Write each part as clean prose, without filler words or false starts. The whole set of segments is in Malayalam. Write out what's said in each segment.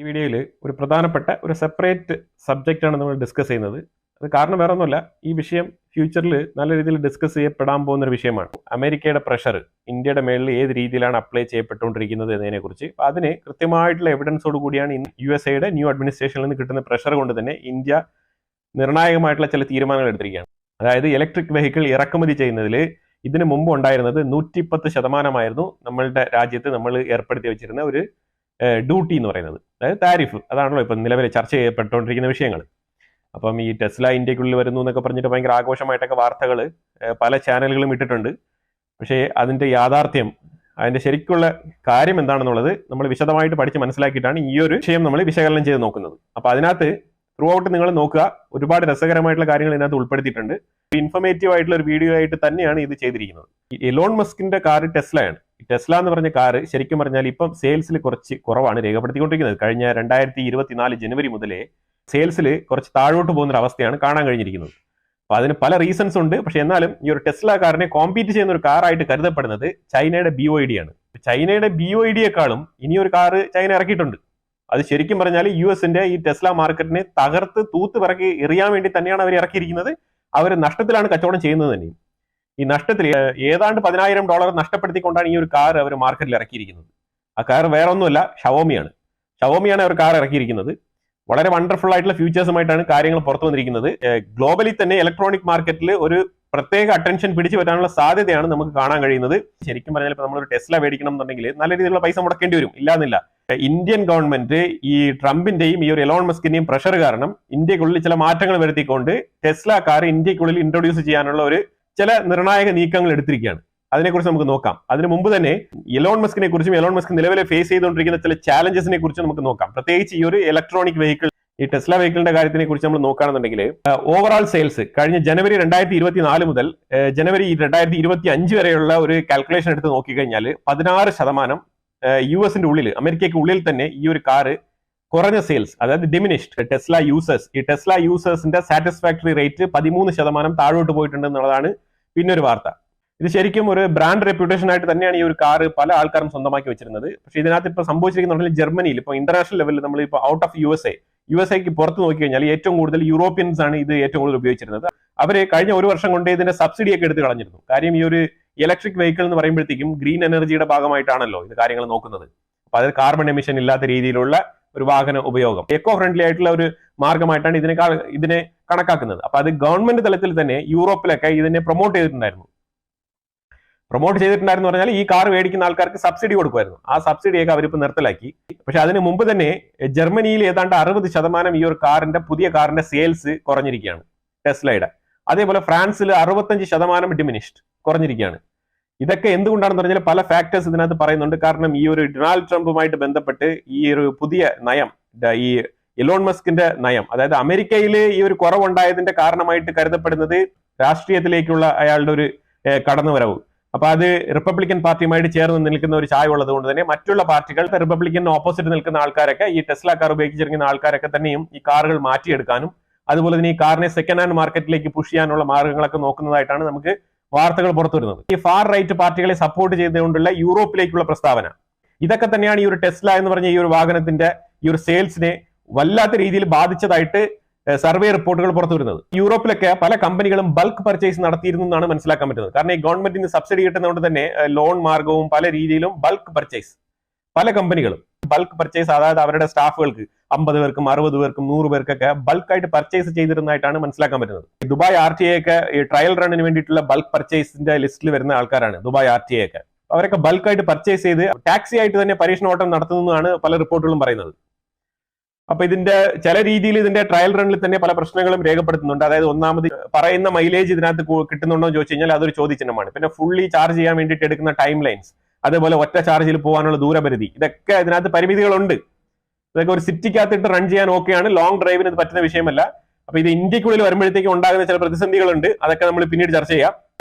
ഈ വീഡിയോയിൽ ഒരു പ്രധാനപ്പെട്ട ഒരു സെപ്പറേറ്റ് സബ്ജക്റ്റാണ് നമ്മൾ ഡിസ്കസ് ചെയ്യുന്നത്. അത് കാരണം വേറെ ഒന്നുമല്ല, ഈ വിഷയം ഫ്യൂച്ചറിൽ നല്ല രീതിയിൽ ഡിസ്കസ് ചെയ്യപ്പെടാൻ പോകുന്ന ഒരു വിഷയമാണ്. അമേരിക്കയുടെ പ്രഷർ ഇന്ത്യയുടെ മേളിൽ ഏത് രീതിയിലാണ് അപ്ലൈ ചെയ്യപ്പെട്ടുകൊണ്ടിരിക്കുന്നത് എന്നതിനെക്കുറിച്ച്. അപ്പോൾ അതിന് കൃത്യമായിട്ടുള്ള എവിഡൻസോട് കൂടിയാണ് USA ന്യൂ അഡ്മിനിസ്ട്രേഷനിൽ നിന്ന് കിട്ടുന്ന പ്രഷർ കൊണ്ട് തന്നെ ഇന്ത്യ നിർണായകമായിട്ടുള്ള ചില തീരുമാനങ്ങൾ എടുത്തിരിക്കുകയാണ്. അതായത് ഇലക്ട്രിക് വെഹിക്കിൾ ഇറക്കുമതി ചെയ്യുന്നതിൽ ഇതിനു മുമ്പ് ഉണ്ടായിരുന്നത് 110% നമ്മളുടെ രാജ്യത്ത് നമ്മൾ ഏർപ്പെടുത്തി വെച്ചിരുന്ന ഒരു ഡ്യൂട്ടി എന്ന് പറയുന്നത്, അതായത് താരിഫ്. അതാണല്ലോ ഇപ്പം നിലവിൽ ചർച്ച ചെയ്യപ്പെട്ടുകൊണ്ടിരിക്കുന്ന വിഷയങ്ങൾ. അപ്പം ഈ ടെസ്ല ഇന്ത്യക്കുള്ളിൽ വരുന്നു എന്നൊക്കെ പറഞ്ഞിട്ട് ഭയങ്കര ആഘോഷമായിട്ടൊക്കെ വാർത്തകൾ പല ചാനലുകളും ഇട്ടിട്ടുണ്ട്. പക്ഷേ അതിൻ്റെ യാഥാർത്ഥ്യം, അതിൻ്റെ ശരിക്കുള്ള കാര്യം എന്താണെന്നുള്ളത് നമ്മൾ വിശദമായിട്ട് പഠിച്ച് മനസ്സിലാക്കിയിട്ടാണ് ഈ ഒരു വിഷയം നമ്മൾ വിശകലനം ചെയ്ത് നോക്കുന്നത്. അപ്പോൾ അതിനകത്ത് ത്രൂ ഔട്ട് നിങ്ങൾ നോക്കുക, ഒരുപാട് രസകരമായിട്ടുള്ള കാര്യങ്ങൾ ഇതിനകത്ത് ഉൾപ്പെടുത്തിയിട്ടുണ്ട്. ഇൻഫോർമേറ്റീവ് ആയിട്ടുള്ള ഒരു വീഡിയോ ആയിട്ട് തന്നെയാണ് ഇത് ചെയ്തിരിക്കുന്നത്. എലോൺ മസ്കിന്റെ കാർ ടെസ്ലയാണ്. ടെസ്ല എന്ന് പറഞ്ഞ കാർ ശരിക്കും പറഞ്ഞാൽ ഇപ്പം സെയിൽസിൽ കുറച്ച് കുറവാണ് രേഖപ്പെടുത്തിക്കൊണ്ടിരിക്കുന്നത്. കഴിഞ്ഞ 2024 ജനുവരി മുതലേ സെയിൽസിൽ കുറച്ച് താഴോട്ട് പോകുന്ന ഒരു അവസ്ഥയാണ് കാണാൻ കഴിഞ്ഞിരിക്കുന്നത്. അപ്പോൾ അതിന് പല റീസൺസ് ഉണ്ട്. പക്ഷെ എന്നാലും ഈ ഒരു ടെസ്ല കാറിനെ കോമ്പീറ്റ് ചെയ്യുന്ന ഒരു കാറായിട്ട് കരുതപ്പെടുന്നത് ചൈനയുടെ BYD ആണ്. ചൈനയുടെ BYDയെക്കാളും ഇനിയൊരു കാറ് ചൈന ഇറക്കിയിട്ടുണ്ട്. അത് ശരിക്കും പറഞ്ഞാൽ US ഈ ടെസ്ല മാർക്കറ്റിനെ തകർത്ത് തൂത്ത് പിറക്കി എറിയാൻ വേണ്ടി തന്നെയാണ് അവർ ഇറക്കിയിരിക്കുന്നത്. അവർ നഷ്ടത്തിലാണ് കച്ചവടം ചെയ്യുന്നത് തന്നെയും. ഈ നഷ്ടത്തിൽ ഏതാണ്ട് $10,000 നഷ്ടപ്പെടുത്തിക്കൊണ്ടാണ് ഈ ഒരു കാർ അവർ മാർക്കറ്റിൽ ഇറക്കിയിരിക്കുന്നത്. ആ കാർ വേറെ ഒന്നുമല്ല, ഷവോമിയാണ് അവർ കാർ ഇറക്കിയിരിക്കുന്നത്. വളരെ വണ്ടർഫുൾ ആയിട്ടുള്ള ഫ്യൂച്ചേഴ്സുമായിട്ടാണ് കാര്യങ്ങൾ പുറത്തു വന്നിരിക്കുന്നത്. ഗ്ലോബലി തന്നെ ഇലക്ട്രോണിക് മാർക്കറ്റിൽ ഒരു പ്രത്യേക അറ്റൻഷൻ പിടിച്ചു പറ്റാനുള്ള സാധ്യതയാണ് നമുക്ക് കാണാൻ കഴിയുന്നത്. ശരിക്കും പറഞ്ഞാൽ ഇപ്പോൾ നമ്മളൊരു ടെസ്ല മേടിക്കണം എന്നുണ്ടെങ്കിൽ നല്ല രീതിയിലുള്ള പൈസ മുടക്കേണ്ടി വരും, ഇല്ലാന്നില്ല. ഇന്ത്യൻ ഗവൺമെന്റ് ഈ ട്രംപിന്റെയും ഈ ഒരു എലോൺ മസ്കിന്റെയും പ്രഷർ കാരണം ഇന്ത്യക്കുള്ളിൽ ചില മാറ്റങ്ങൾ വരുത്തിക്കൊണ്ട് ടെസ്ല കാർ ഇന്ത്യക്കുള്ളിൽ ഇൻട്രൊഡ്യൂസ് ചെയ്യാനുള്ള ഒരു ചില നിർണായക നീക്കങ്ങൾ എടുത്തിരിക്കുകയാണ്. അതിനെക്കുറിച്ച് നമുക്ക് നോക്കാം. അതിനു മുമ്പ് തന്നെ എലോൺ മസ്കിനെ കുറിച്ചും എലോൺ മസ്ക് നിലവിലെ ഫേസ് ചെയ്തുകൊണ്ടിരിക്കുന്ന ചില ചാലഞ്ചസിനെ കുറിച്ച് നമുക്ക് നോക്കാം. പ്രത്യേകിച്ച് ഈ ഒരു ഇലക്ട്രോണിക് വെഹിക്കിൾ, ഈ ടെസ്ല വെഹിക്കിളിന്റെ കാര്യത്തിനെ കുറിച്ച് നമ്മൾ നോക്കുകയാണെന്നുണ്ടെങ്കിൽ ഓവറോൾ സെയിൽസ് കഴിഞ്ഞ ജനുവരി 2024 മുതൽ ജനുവരി 2025 വരെയുള്ള ഒരു കാൽക്കുലേഷൻ എടുത്ത് നോക്കിക്കഴിഞ്ഞാൽ 16% US ഉള്ളിൽ, അമേരിക്കയ്ക്ക് ഉള്ളിൽ തന്നെ ഈ ഒരു കാറ് കുറഞ്ഞ സെയിൽസ്, അതായത് ഡിമിനിഷ്ഡ് ടെസ്ല യൂസേഴ്സ്, ഈ ടെസ്ല യൂസേഴ്സിന്റെ സാറ്റിസ്ഫാക്ടറി റേറ്റ് 13% താഴോട്ട് പോയിട്ടുണ്ട് എന്നുള്ളതാണ് പിന്നൊരു വാർത്ത. ഇത് ശരിക്കും ഒരു ബ്രാൻഡ് റെപ്യൂട്ടേഷൻ ആയിട്ട് തന്നെയാണ് ഈ ഒരു കാർ പല ആൾക്കാരും സ്വന്തമാക്കി വെച്ചിരുന്നത്. പക്ഷേ ഇതിനകത്ത് ഇപ്പോൾ സംഭവിച്ചിരിക്കുന്നുണ്ടെങ്കിൽ ജർമ്മനിയിൽ ഇപ്പോൾ ഇന്റർനാഷണൽ ലെവലിൽ നമ്മൾ ഇപ്പോൾ ഔട്ട് ഓഫ് USA പുറത്ത് നോക്കിക്കഴിഞ്ഞാൽ ഏറ്റവും കൂടുതൽ യൂറോപ്യൻസ് ആണ് ഇത് ഏറ്റവും കൂടുതൽ ഉപയോഗിച്ചിരുന്നത്. അവര് കഴിഞ്ഞ ഒരു വർഷം കൊണ്ട് ഇതിന്റെ സബ്സിഡി ഒക്കെ എടുത്ത് കളഞ്ഞിരുന്നു. കാര്യം ഈ ഒരു ഇലക്ട്രിക് വെഹിക്കിൾ എന്ന് പറയുമ്പോഴത്തേക്കും ഗ്രീൻ എനർജിയുടെ ഭാഗമായിട്ടാണല്ലോ ഇത് കാര്യങ്ങൾ നോക്കുന്നത്. അപ്പൊ അത് കാർബൺ എമിഷൻ ഇല്ലാത്ത രീതിയിലുള്ള ഒരു വാഹന ഉപയോഗം, എക്കോ ഫ്രണ്ട്ലി ആയിട്ടുള്ള ഒരു മാർഗമായിട്ടാണ് ഇതിനെ കണക്കാക്കുന്നത്. അപ്പൊ അത് ഗവൺമെന്റ് തലത്തിൽ തന്നെ യൂറോപ്പിലൊക്കെ ഇതിനെ പ്രൊമോട്ട് ചെയ്തിട്ടുണ്ടായിരുന്നു പറഞ്ഞാൽ ഈ കാർ മേടിക്കുന്ന ആൾക്കാർക്ക് സബ്സിഡി കൊടുക്കുമായിരുന്നു. ആ സബ്സിഡിയൊക്കെ അവരിപ്പോൾ നിർത്തലാക്കി. പക്ഷെ അതിന് മുമ്പ് തന്നെ ജർമ്മനിയിൽ ഏതാണ്ട് 60% ഈ ഒരു പുതിയ കാറിന്റെ സെയിൽസ് കുറഞ്ഞിരിക്കുകയാണ് ടെസ്ലയുടെ. അതേപോലെ ഫ്രാൻസിൽ 65% ഡിമിനിഷ്ഡ് കുറഞ്ഞിരിക്കുകയാണ്. ഇതൊക്കെ എന്തുകൊണ്ടാണെന്ന് പറഞ്ഞാൽ പല ഫാക്ടേഴ്സ് ഇതിനകത്ത് പറയുന്നുണ്ട്. കാരണം ഈ ഒരു ഡൊണാൾഡ് ട്രംപുമായിട്ട് ബന്ധപ്പെട്ട് ഈ ഒരു പുതിയ നയം, ഈ എലോൺ മസ്കിന്റെ നയം, അതായത് അമേരിക്കയിൽ ഈ ഒരു കുറവുണ്ടായതിന്റെ കാരണമായിട്ട് കരുതപ്പെടുന്നത് രാഷ്ട്രീയത്തിലേക്കുള്ള അയാളുടെ ഒരു കടന്നുവരവ്. അപ്പൊ അത് റിപ്പബ്ലിക്കൻ പാർട്ടിയുമായിട്ട് ചേർന്ന് നിൽക്കുന്ന ഒരു ചായ ഉള്ളത് കൊണ്ട് തന്നെ മറ്റുള്ള പാർട്ടികൾ റിപ്പബ്ലിക്കൻ ഓപ്പോസിറ്റ് നിൽക്കുന്ന ആൾക്കാരൊക്കെ ഈ ടെസ്ല കാർ ഉപയോഗിച്ചിരിക്കുന്ന ആൾക്കാരൊക്കെ തന്നെയും ഈ കാറുകൾ മാറ്റിയെടുക്കാനും അതുപോലെ തന്നെ ഈ കാറിനെ സെക്കൻഡ് ഹാൻഡ് മാർക്കറ്റിലേക്ക് പുഷ് ചെയ്യാനുള്ള മാർഗങ്ങളൊക്കെ നോക്കുന്നതായിട്ടാണ് നമുക്ക് വാർത്തകൾ പുറത്തു വരുന്നത്. ഈ ഫാർ റൈറ്റ് പാർട്ടികളെ സപ്പോർട്ട് ചെയ്തുകൊണ്ടുള്ള യൂറോപ്പിലേക്കുള്ള പ്രസ്താവന, ഇതൊക്കെ തന്നെയാണ് ഈ ഒരു ടെസ്ല എന്ന് പറഞ്ഞ ഈ ഒരു വാഹനത്തിന്റെ ഈ ഒരു സെയിൽസിനെ വല്ലാത്ത രീതിയിൽ ബാധിച്ചതായിട്ട് സർവേ റിപ്പോർട്ടുകൾ പുറത്തു വരുന്നത്. യൂറോപ്പിലൊക്കെ പല കമ്പനികളും ബൾക്ക് പർച്ചേസ് നടത്തിയിരുന്നു എന്നാണ് മനസ്സിലാക്കാൻ പറ്റുന്നത്. കാരണം ഈ ഗവൺമെന്റിന് സബ്സിഡി കിട്ടുന്നതുകൊണ്ട് തന്നെ ലോൺ മാർഗവും പല രീതിയിലും ബൾക്ക് പർച്ചേസ് പല കമ്പനികളും ബൾക്ക് പർച്ചേസ്, അതായത് അവരുടെ സ്റ്റാഫുകൾക്ക് 50 പേർക്കും 60 പേർക്കും 100 പേർക്കൊക്കെ ബൾക്കായിട്ട് പർച്ചേസ് ചെയ്തിരുന്നതായിട്ടാണ് മനസ്സിലാക്കാൻ പറ്റുന്നത്. ദുബായ് RTA ഒക്കെ ഈ ട്രയൽ റണ്ണിന് വേണ്ടിയിട്ടുള്ള ബൾക്ക് പർച്ചേസിന്റെ ലിസ്റ്റിൽ വരുന്ന ആൾക്കാരാണ് ദുബായ് RTA ഒക്കെ. അവരൊക്കെ ബൾക്കായിട്ട് പർച്ചേസ് ചെയ്ത് ടാക്സി ആയിട്ട് തന്നെ പരീക്ഷണോട്ടം നടത്തുന്നതാണ് പല റിപ്പോർട്ടുകളും പറയുന്നത്. അപ്പൊ ഇതിന്റെ ചില രീതിയിൽ ഇതിന്റെ ട്രയൽ റണ്ണിൽ തന്നെ പല പ്രശ്നങ്ങളും രേഖപ്പെടുത്തുന്നുണ്ട്. അതായത് ഒന്നാമത് പറയുന്ന മൈലേജ് ഇതിനകത്ത് കിട്ടുന്നുണ്ടോ എന്ന് ചോദിച്ചു കഴിഞ്ഞാൽ അതൊരു ചോദ്യചിഹ്നമാണ്. പിന്നെ ഫുള്ളി ചാർജ് ചെയ്യാൻ വേണ്ടിയിട്ട് എടുക്കുന്ന ടൈം ലൈൻസ്, അതേപോലെ ഒറ്റ ചാർജിൽ പോകാനുള്ള ദൂരപരിധി, ഇതൊക്കെ ഇതിനകത്ത് പരിമിതികളുണ്ട്. ഇതൊക്കെ ഒരു സിറ്റിക്കകത്തിട്ട് റൺ ചെയ്യാൻ ഓക്കെയാണ്, ലോങ് ഡ്രൈവിന് ഇത് പറ്റുന്ന വിഷയമല്ല. അപ്പൊ ഇത് ഇന്ത്യക്കുള്ളിൽ വരുമ്പോഴത്തേക്കും ഉണ്ടാകുന്ന ചില പ്രതിസന്ധികളുണ്ട്, അതൊക്കെ നമ്മൾ പിന്നീട് ചർച്ച ചെയ്യാം.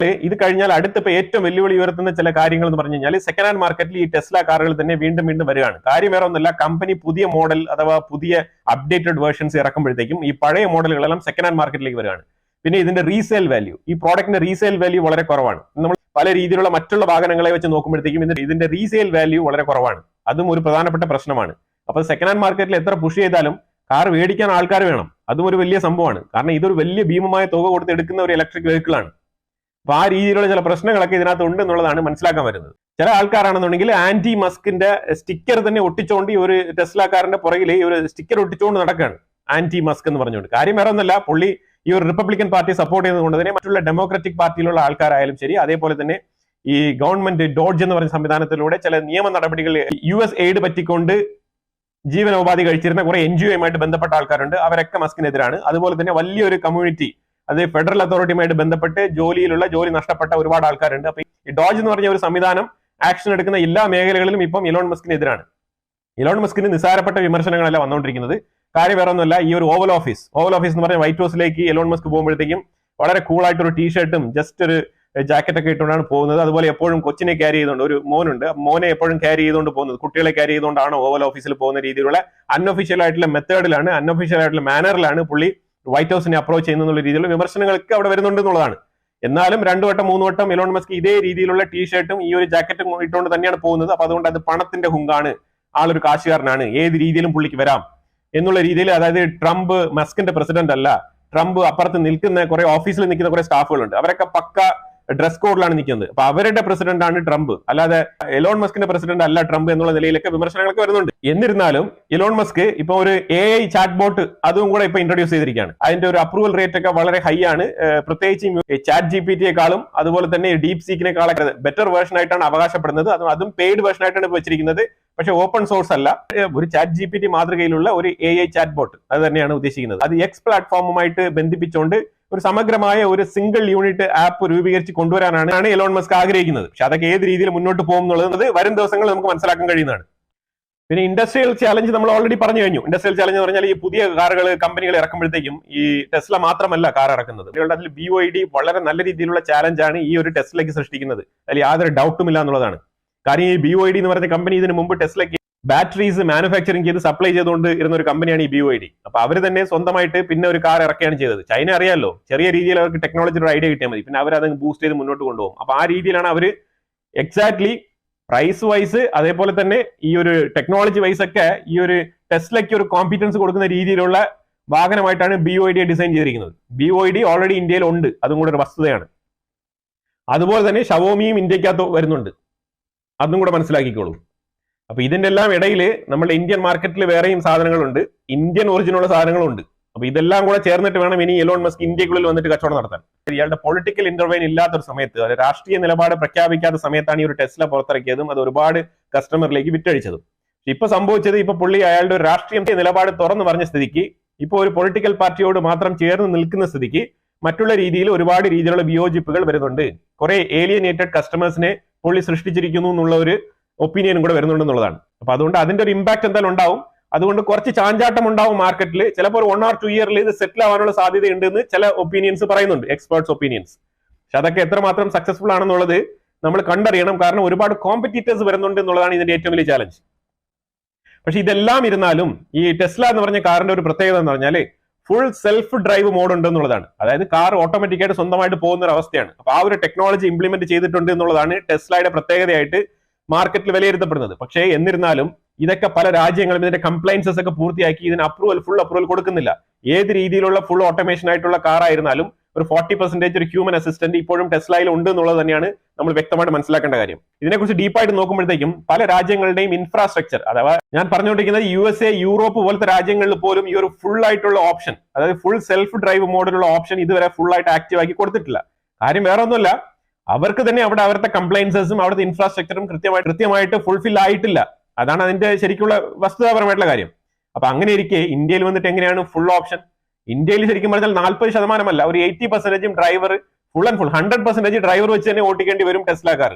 ഇത് കഴിഞ്ഞാൽ അടുത്തിപ്പോൾ ഏറ്റവും വെല്ലുവിളി ഉയർത്തുന്ന ചില കാര്യങ്ങൾ എന്ന് പറഞ്ഞു കഴിഞ്ഞാൽ സെക്കൻഡ് ഹാൻഡ് മാർക്കറ്റിൽ ഈ ടെസ്ല കാറുകൾ തന്നെ വീണ്ടും വരികയാണ്. കാര്യം വേറെ ഒന്നല്ല, കമ്പനി പുതിയ മോഡൽ അഥവാ പുതിയ അപ്ഡേറ്റഡ് വേർഷൻസ് ഇറക്കുമ്പോഴത്തേക്കും ഈ പഴയ മോഡലുകളെല്ലാം സെക്കൻഡ് ഹാൻഡ് മാർക്കറ്റിലേക്ക് വരികയാണ്. പിന്നെ ഇതിന്റെ റീസെയിൽ വാല്യൂ, ഈ പ്രോഡക്റ്റിന്റെ റീസെയിൽ വാല്യൂ വളരെ കുറവാണ്. നമ്മൾ പല രീതിയിലുള്ള മറ്റുള്ള വാഹനങ്ങളെ വെച്ച് നോക്കുമ്പോഴത്തേക്കും ഇതിന്റെ റീസെയിൽ വാല്യൂ വളരെ കുറവാണ്. അതും ഒരു പ്രധാനപ്പെട്ട പ്രശ്നമാണ്. അപ്പൊ സെക്കൻഡ് ഹാൻഡ് മാർക്കറ്റിൽ എത്ര പുഷ് ചെയ്താലും കാർ മേടിക്കാൻ ആൾക്കാർ വേണം. അതും ഒരു വലിയ സംഭവമാണ്. കാരണം ഇതൊരു വലിയ ഭീമമായ തുക കൊടുത്ത് എടുക്കുന്ന ഒരു ഇലക്ട്രിക് വെഹിക്കിൾ ആണ്. അപ്പൊ ആ രീതിയിലുള്ള ചില പ്രശ്നങ്ങളൊക്കെ ഇതിനകത്ത് ഉണ്ട് എന്നുള്ളതാണ് മനസ്സിലാക്കാൻ വരുന്നത്. ചില ആൾക്കാരാണെന്നുണ്ടെങ്കിൽ ആന്റി മസ്കിന്റെ സ്റ്റിക്കർ തന്നെ ഒട്ടിച്ചുകൊണ്ട് ഈ ഒരു ടെസ്ല കാറിന്റെ പുറകിൽ ഈ ഒരു സ്റ്റിക്കർ ഒട്ടിച്ചുകൊണ്ട് നടക്കുകയാണ്, ആന്റി മസ്ക് എന്ന് പറഞ്ഞുകൊണ്ട്. കാര്യം വേറെ ഒന്നല്ല, പുള്ളി ഈ ഒരു റിപ്പബ്ലിക്കൻ പാർട്ടി സപ്പോർട്ട് ചെയ്യുന്നതുകൊണ്ട് തന്നെ മറ്റുള്ള ഡെമോക്രാറ്റിക് പാർട്ടിയിലുള്ള ആൾക്കാരായാലും ശരി, അതേപോലെ തന്നെ ഈ ഗവൺമെന്റ് ഡോഡ്ജ് എന്ന് പറഞ്ഞ സംവിധാനത്തിലൂടെ ചില നിയമ നടപടികൾ US എയ്ഡ് പറ്റിക്കൊണ്ട് ജീവനോപാധി കഴിച്ചിരുന്ന കുറെ NGOയുമായിട്ട് ബന്ധപ്പെട്ട ആൾക്കാരുണ്ട്. അവരൊക്കെ മസ്കിനെതിരാണ്. അതുപോലെ തന്നെ വലിയൊരു കമ്മ്യൂണിറ്റി, അത് ഫെഡറൽ അതോറിറ്റിയുമായിട്ട് ബന്ധപ്പെട്ട് ജോലി നഷ്ടപ്പെട്ട ഒരുപാട് ആൾക്കാരുണ്ട്. അപ്പൊ ഈ ഡോഡ്ജ് എന്ന് പറഞ്ഞ ഒരു സംവിധാനം ആക്ഷൻ എടുക്കുന്ന എല്ലാ മേഖലകളിലും ഇപ്പം ഇലോൺ മസ്കിനെതിരാണ്. ഇലോൺ മസ്കിന് നിസ്സാരപ്പെട്ട വിമർശനങ്ങളല്ല വന്നുകൊണ്ടിരിക്കുന്നത്. കാര്യം വേറെ ഒന്നുമല്ല, ഈ ഒരു ഓവൽ ഓഫീസ് എന്ന് പറഞ്ഞ വൈറ്റ് ഹൗസിലേക്ക് എലോൺ മസ്ക് പോകുമ്പോഴത്തേക്കും വളരെ കൂളായിട്ട് ഒരു ടീഷർട്ടും ജസ്റ്റ് ഒരു ജാക്കറ്റ് ഒക്കെ ഇട്ടുകൊണ്ടാണ് പോകുന്നത്. അതുപോലെ എപ്പോഴും കൊച്ചിനെ ക്യാരി ചെയ്തുകൊണ്ട്, ഒരു മോനുണ്ട്, മോനെ എപ്പോഴും ക്യാരി ചെയ്തുകൊണ്ട് പോകുന്നത്, കുട്ടികളെ ക്യാരി ചെയ്തുകൊണ്ടാണ് ഓവൽ ഓഫീസിൽ പോകുന്ന രീതിയിലുള്ള അൺഒഫീഷ്യൽ ആയിട്ടുള്ള മെത്തേഡിലാണ്, അൺഒഫീഷ്യൽ ആയിട്ടുള്ള മാനറിലാണ് പുള്ളി വൈറ്റ് ഹൗസിനെ അപ്രോച്ച് ചെയ്യുന്നുള്ള രീതിയിലുള്ള വിമർശനങ്ങളൊക്കെ അവിടെ വരുന്നുണ്ട് എന്നുള്ളതാണ്. എന്നാലും 2 വട്ടം 3 വട്ടം ഇലോൺ മസ്ക് ഇതേ രീതിയിലുള്ള ടീഷർട്ടും ഈ ഒരു ജാക്കറ്റും ഇട്ടുകൊണ്ട് തന്നെയാണ് പോകുന്നത്. അപ്പൊ അതുകൊണ്ട് അത് പണത്തിന്റെ ഹുങ്കാണ്, ആളൊരു കാശുകാരനാണ്, ഏത് രീതിയിലും പുള്ളിക്ക് വരാം എന്നുള്ള രീതിയിൽ. അതായത് ട്രംപ് മസ്കിന്റെ പ്രസിഡന്റ് അല്ല, ട്രംപ് അപ്പുറത്ത് നിൽക്കുന്ന കുറെ ഓഫീസിൽ നിൽക്കുന്ന കുറെ സ്റ്റാഫുകളുണ്ട്, അവരൊക്കെ പക്ക ഡ്രസ് കോഡിലാണ് നിൽക്കുന്നത്. അപ്പൊ അവരുടെ പ്രസിഡന്റ് ആണ് ട്രംപ്, അല്ലാതെ എലോൺ മസ്കിന്റെ പ്രസിഡന്റ് അല്ല ട്രംപ് എന്നുള്ള നിലയിലൊക്കെ വിമർശനങ്ങളൊക്കെ വരുന്നുണ്ട്. എന്നിരുന്നാലും ഇലോൺ മസ്ക് ഇപ്പൊ ഒരു AI ചാറ്റ് ബോട്ട് അതും കൂടെ ഇപ്പൊ ഇൻട്രൊഡ്യൂസ് ചെയ്തിരിക്കുകയാണ്. അതിന്റെ ഒരു അപ്രൂവൽ റേറ്റ് ഒക്കെ വളരെ ഹൈ ആണ്. പ്രത്യേകിച്ച് ചാറ്റ് GPT അതുപോലെ തന്നെ ഡീപ് സീക്കിനേക്കാളൊക്കെ ബെറ്റർ വേർഷൻ ആയിട്ടാണ് അവകാശപ്പെടുന്നത്. അതും പെയ്ഡ് വേർഷൻ ആയിട്ടാണ് വെച്ചിരിക്കുന്നത്, പക്ഷെ ഓപ്പൺ സോഴ്സ് അല്ല. ഒരു ചാറ്റ് GPT മാതൃകയിലുള്ള ഒരു AI ചാറ്റ് ബോട്ട് അത് തന്നെയാണ് ഉദ്ദേശിക്കുന്നത്. അത് X പ്ലാറ്റ്ഫോമുമായിട്ട് ബന്ധിപ്പിച്ചുകൊണ്ട് ഒരു സമഗ്രമായ ഒരു സിംഗിൾ യൂണിറ്റ് ആപ്പ് രൂപീകരിച്ച് കൊണ്ടുവരാനാണ് എലോൺ മസ്ക് ആഗ്രഹിക്കുന്നത്. പക്ഷെ അതൊക്കെ ഏത് രീതിയിൽ മുന്നോട്ട് പോകും എന്നുള്ളത് വരും ദിവസങ്ങളിൽ നമുക്ക് മനസ്സിലാക്കാൻ കഴിയുന്നതാണ്. പിന്നെ ഇൻഡസ്ട്രിയൽ ചാലഞ്ച് നമ്മൾ ഓൾറെഡി പറഞ്ഞു കഴിഞ്ഞു. ഇൻഡസ്ട്രിയൽ ചാലഞ്ച് എന്ന് പറഞ്ഞാൽ ഈ പുതിയ കാറുകൾ കമ്പനികൾ ഇറക്കുമ്പോഴത്തേക്കും ഈ ടെസ്ല മാത്രമല്ല കാർ ഇറക്കുന്നത്, അതിൽ BYD വളരെ നല്ല രീതിയിലുള്ള ചാലഞ്ചാണ് ഈ ഒരു ടെസ്ലയ്ക്ക് സൃഷ്ടിക്കുന്നത്. അതിൽ യാതൊരു ഡൗട്ടും ഇല്ല എന്നുള്ളതാണ്. കാര്യം ഈ BYD എന്ന് പറയുന്ന കമ്പനി ഇതിന് മുമ്പ് ടെസ്ലയ്ക്ക് ബാറ്ററീസ് മാനുഫാക്ചറിങ് ചെയ്ത് സപ്ലൈ ചെയ്തുകൊണ്ട് ഇരുന്ന ഒരു കമ്പനിയാണ് ഈ BYD. അപ്പൊ അവർ തന്നെ സ്വന്തമായിട്ട് പിന്നെ ഒരു കാർ ഇറക്കുകയാണ് ചെയ്തത്. ചൈന അറിയാമല്ലോ, ചെറിയ രീതിയിൽ അവർക്ക് ടെക്നോളജിയുടെ ഐഡിയ കിട്ടിയാൽ മതി, പിന്നെ അവർ അത് ബൂസ്റ്റ് ചെയ്ത് മുന്നോട്ട് കൊണ്ടുപോകും. അപ്പൊ ആ രീതിയിലാണ് അവർ എക്സാക്ട്ലി പ്രൈസ് വൈസ് അതേപോലെ തന്നെ ഈ ഒരു ടെക്നോളജി വൈസ് ഒക്കെ ഈ ഒരു ടെസ്ലയ്ക്ക് ഒരു കോമ്പീറ്റൻസ് കൊടുക്കുന്ന രീതിയിലുള്ള വാഹനമായിട്ടാണ് BYD ഡിസൈൻ ചെയ്തിരിക്കുന്നത്. BYD ഓൾറെഡി ഇന്ത്യയിൽ ഉണ്ട്, അതും കൂടെ ഒരു വസ്തുതയാണ്. അതുപോലെ തന്നെ ഷവോമിയും ഇന്ത്യക്കകത്ത് വരുന്നുണ്ട്, അതും കൂടെ മനസ്സിലാക്കിക്കോളൂ. അപ്പൊ ഇതിന്റെ എല്ലാം ഇടയിൽ നമ്മുടെ ഇന്ത്യൻ മാർക്കറ്റിൽ വേറെയും സാധനങ്ങളുണ്ട്, ഇന്ത്യൻ ഒറിജിനുള്ള സാധനങ്ങളുണ്ട്. അപ്പൊ ഇതെല്ലാം കൂടെ ചേർന്നിട്ട് വേണം ഇനി എലോൺ മസ്ക് ഇന്ത്യക്കുള്ളിൽ വന്നിട്ട് കച്ചവടം നടത്താൻ. ഇയാളുടെ പൊളിറ്റിക്കൽ ഇന്റർവെയിൻ ഇല്ലാത്തൊരു സമയത്ത്, അത് രാഷ്ട്രീയ നിലപാട് പ്രഖ്യാപിക്കാത്ത സമയത്താണ് ഈ ഒരു ടെസ്ല പുറത്തിറക്കിയതും അത് ഒരുപാട് കസ്റ്റമറിലേക്ക് വിറ്റഴിച്ചതും. ഇപ്പൊ സംഭവിച്ചത്, ഇപ്പൊ പുള്ളി അയാളുടെ ഒരു രാഷ്ട്രീയ നിലപാട് തുറന്നു പറഞ്ഞ സ്ഥിതിക്ക്, ഇപ്പൊ ഒരു പൊളിറ്റിക്കൽ പാർട്ടിയോട് മാത്രം ചേർന്ന് നിൽക്കുന്ന സ്ഥിതിക്ക് മറ്റുള്ള രീതിയിൽ ഒരുപാട് രീതിയിലുള്ള വിയോജിപ്പുകൾ വരുന്നുണ്ട്. കുറെ ഏലിയനേറ്റഡ് കസ്റ്റമേഴ്സിനെ പുള്ളി സൃഷ്ടിച്ചിരിക്കുന്നു എന്നുള്ള ഒരു ഒപ്പീനിയനും കൂടെ വരുന്നുണ്ടെന്നുള്ളതാണ്. അപ്പൊ അതുകൊണ്ട് അതിന്റെ ഒരു ഇമ്പാക്ട് എന്തായാലും ഉണ്ടാവും. അതുകൊണ്ട് കുറച്ച് ചാഞ്ചാട്ടം ഉണ്ടാവും മാർക്കറ്റിൽ. ചിലപ്പോൾ 1 or 2 ഇയറിൽ ഇത് സെറ്റിൽ ആവാനുള്ള സാധ്യത ഉണ്ടെന്ന് ചില ഒപ്പീനിയൻസ് പറയുന്നുണ്ട്, എക്സ്പേർട്സ് ഒപ്പീനിയൻസ്. പക്ഷെ അതൊക്കെ എത്രമാത്രം സക്സസ്ഫുൾ ആണെന്നുള്ളത് നമ്മൾ കണ്ടറിയണം. കാരണം ഒരുപാട് കോമ്പറ്റീറ്റേഴ്സ് വരുന്നുണ്ട് എന്നുള്ളതാണ് ഇതിന്റെ ഏറ്റവും വലിയ ചാലഞ്ച്. പക്ഷെ ഇതെല്ലാം ഇരുന്നാലും ഈ ടെസ്ല എന്ന് പറഞ്ഞ കാറിന്റെ ഒരു പ്രത്യേകത എന്ന് പറഞ്ഞാൽ ഫുൾ സെൽഫ് ഡ്രൈവ് മോഡ് ഉണ്ട് എന്നുള്ളതാണ്. അതായത് കാർ ഓട്ടോമാറ്റിക്കായിട്ട് സ്വന്തമായിട്ട് പോകുന്ന ഒരു അവസ്ഥയാണ്. അപ്പൊ ആ ഒരു ടെക്നോളജി ഇംപ്ലിമെന്റ് ചെയ്തിട്ടുണ്ട് എന്നുള്ളതാണ് ടെസ്ലയുടെ പ്രത്യേകതയായിട്ട് മാർക്കറ്റിൽ വിലയിരുത്തപ്പെടുന്നത്. പക്ഷേ എന്നിരുന്നാലും ഇതൊക്കെ പല രാജ്യങ്ങളും ഇതിന്റെ കംപ്ലൈൻസസ് ഒക്കെ പൂർത്തിയാക്കി ഇതിന് ഫുൾ അപ്രൂവൽ കൊടുക്കുന്നില്ല. ഏത് രീതിയിലുള്ള ഫുൾ ഓട്ടോമേഷൻ ആയിട്ടുള്ള കാർ ആയിരുന്നാലും ഒരു 40% ഒരു ഹ്യൂമൻ അസിസ്റ്റന്റ് ഇപ്പോഴും ടെസ്ലയിൽ ഉണ്ട് എന്നുള്ളത് തന്നെയാണ് നമ്മൾ വ്യക്തമായിട്ട് മനസ്സിലാക്കേണ്ട കാര്യം. ഇതിനെക്കുറിച്ച് ഡീപ്പായിട്ട് നോക്കുമ്പോഴത്തേക്കും പല രാജ്യങ്ങളുടെയും ഇൻഫ്രാസ്ട്രക്ചർ, അഥവാ ഞാൻ പറഞ്ഞുകൊണ്ടിരിക്കുന്നത് USA, യൂറോപ്പ് പോലത്തെ രാജ്യങ്ങളിൽ പോലും ഈ ഒരു ഫുൾ ആയിട്ടുള്ള ഓപ്ഷൻ, അതായത് ഫുൾ സെൽഫ് ഡ്രൈവ് മോഡിലുള്ള ഓപ്ഷൻ ഇതുവരെ ഫുൾ ആയിട്ട് ആക്റ്റീവ് ആക്കി കൊടുത്തിട്ടില്ല. കാര്യം വേറെ ഒന്നുമല്ല, അവർക്ക് തന്നെ അവിടെ അവരുടെ കംപ്ലൈൻസസും അവിടുത്തെ ഇൻഫ്രാസ്ട്രക്ചറും കൃത്യമായിട്ട് ഫുൾഫിൽ ആയിട്ടില്ല. അതാണ് അതിന്റെ ശരിക്കുള്ള വസ്തുതാപരമായിട്ടുള്ള കാര്യം. അപ്പൊ അങ്ങനെ ഇരിക്കെ ഇന്ത്യയിൽ വന്നിട്ട് എങ്ങനെയാണ് ഫുൾ ഓപ്ഷൻ? ഇന്ത്യയിൽ ശരിക്കും പറഞ്ഞാൽ 40% ഒരു 80% driver, full and full 100% driver വെച്ച് തന്നെ ഓട്ടിക്കേണ്ടി വരും ടെസ്ല കാർ.